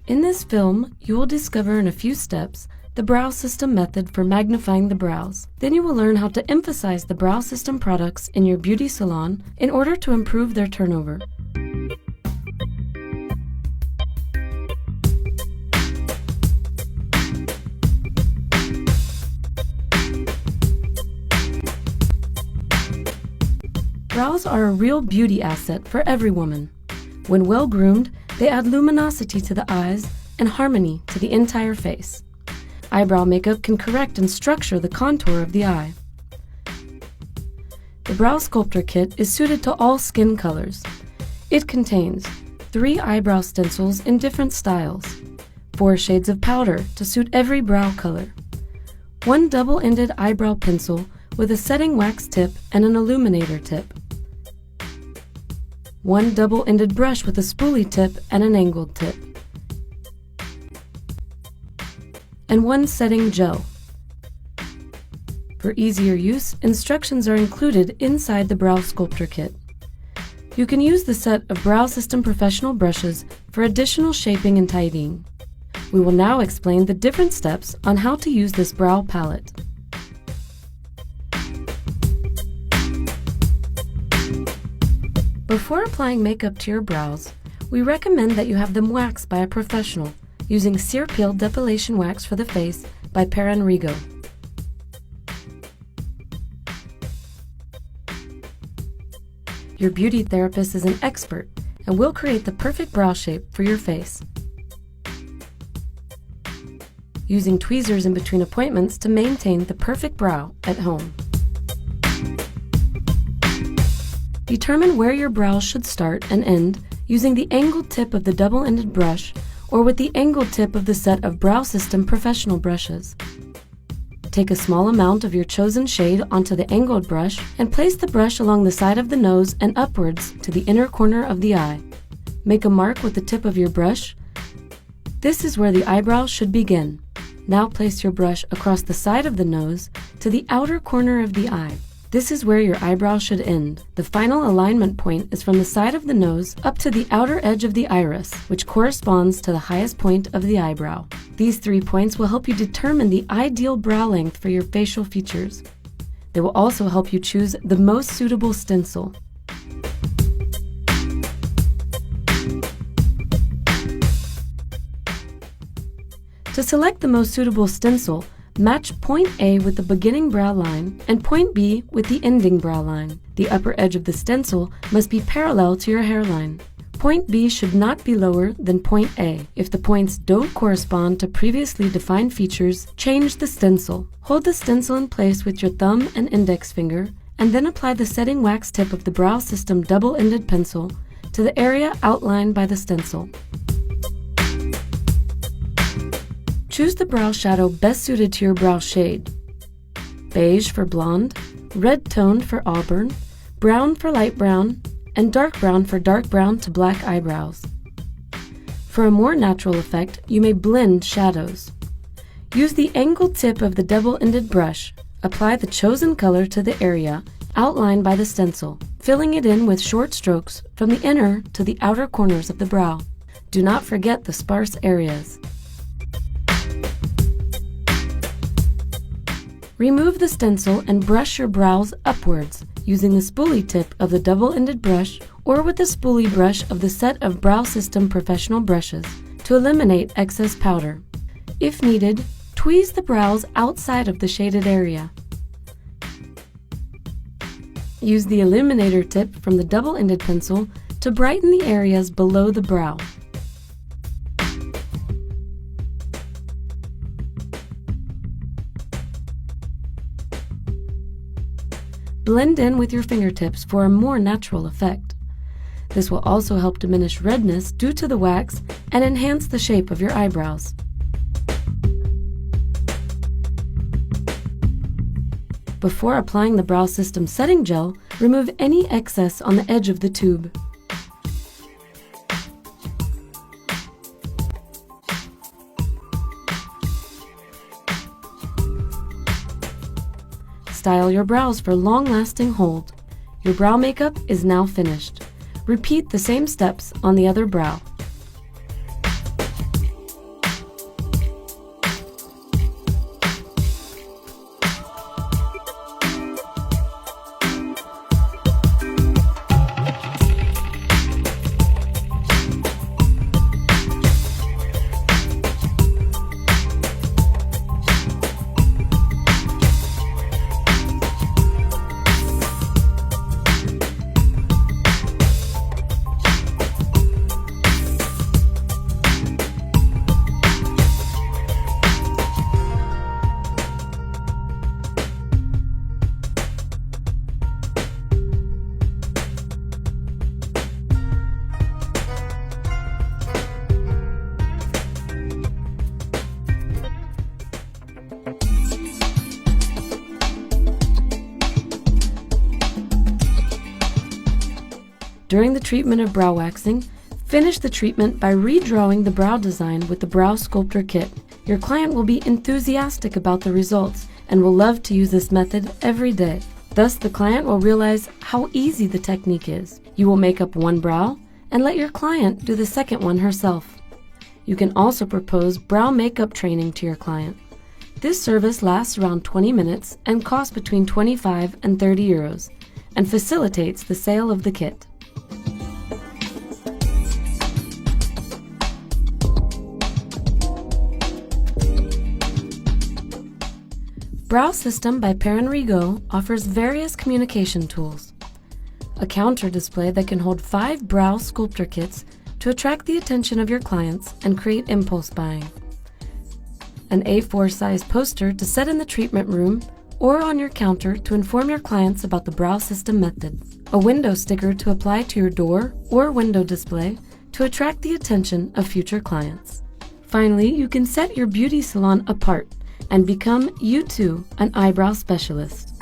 In this film, you will discover in a few steps the brow system method for magnifying the brows. Then you will learn how to emphasize the brow system products in your beauty salon in order to improve their turnover. Brows are a real beauty asset for every woman. When well groomed, they add luminosity to the eyes and harmony to the entire face. Eyebrow makeup can correct and structure the contour of the eye. The Brow Sculptor Kit is suited to all skin colors. It contains 3 eyebrow stencils in different styles, 4 shades of powder to suit every brow color, 1 double-ended eyebrow pencil with a setting wax tip and an illuminator tip, 1 double-ended brush with a spoolie tip and an angled tip, and 1 setting gel. For easier use, instructions are included inside the Brow Sculptor Kit. You can use the set of Brow System Professional brushes for additional shaping and tidying. We will now explain the different steps on how to use this brow palette. Before applying makeup to your brows, we recommend that you have them waxed by a professional using Cirepil Depilation Wax for the Face by Perron Rigot. Your beauty therapist is an expert and will create the perfect brow shape for your face. Using tweezers in between appointments to maintain the perfect brow at home. Determine where your brows should start and end using the angled tip of the double-ended brush or with the angled tip of the set of Brow System Professional brushes. Take a small amount of your chosen shade onto the angled brush and place the brush along the side of the nose and upwards to the inner corner of the eye. Make a mark with the tip of your brush. This is where the eyebrow should begin. Now place your brush across the side of the nose to the outer corner of the eye. This is where your eyebrow should end. The final alignment point is from the side of the nose up to the outer edge of the iris, which corresponds to the highest point of the eyebrow. These 3 points will help you determine the ideal brow length for your facial features. They will also help you choose the most suitable stencil. To select the most suitable stencil, match point A with the beginning brow line and point B with the ending brow line. The upper edge of the stencil must be parallel to your hairline. Point B should not be lower than point A. If the points don't correspond to previously defined features, change the stencil. Hold the stencil in place with your thumb and index finger, and then apply the setting wax tip of the Brow System double-ended pencil to the area outlined by the stencil. Choose the brow shadow best suited to your brow shade. Beige for blonde, red toned for auburn, brown for light brown, and dark brown for dark brown to black eyebrows. For a more natural effect, you may blend shadows. Use the angled tip of the double-ended brush. Apply the chosen color to the area outlined by the stencil, filling it in with short strokes from the inner to the outer corners of the brow. Do not forget the sparse areas. Remove the stencil and brush your brows upwards using the spoolie tip of the double-ended brush or with the spoolie brush of the set of Brow System Professional brushes to eliminate excess powder. If needed, tweeze the brows outside of the shaded area. Use the illuminator tip from the double-ended pencil to brighten the areas below the brow. Blend in with your fingertips for a more natural effect. This will also help diminish redness due to the wax and enhance the shape of your eyebrows. Before applying the Brow System setting gel, remove any excess on the edge of the tube. Style your brows for long-lasting hold. Your brow makeup is now finished. Repeat the same steps on the other brow. During the treatment of brow waxing, finish the treatment by redrawing the brow design with the Brow Sculptor kit. Your client will be enthusiastic about the results and will love to use this method every day. Thus, the client will realize how easy the technique is. You will make up one brow and let your client do the second one herself. You can also propose brow makeup training to your client. This service lasts around 20 minutes and costs between 25 and 30 euros and facilitates the sale of the kit. Brow System by Perron Rigot offers various communication tools. A counter display that can hold 5 brow sculptor kits to attract the attention of your clients and create impulse buying. An A4 size poster to set in the treatment room or on your counter to inform your clients about the Brow System method. A window sticker to apply to your door or window display to attract the attention of future clients. Finally, you can set your beauty salon apart and become, you too, an eyebrow specialist.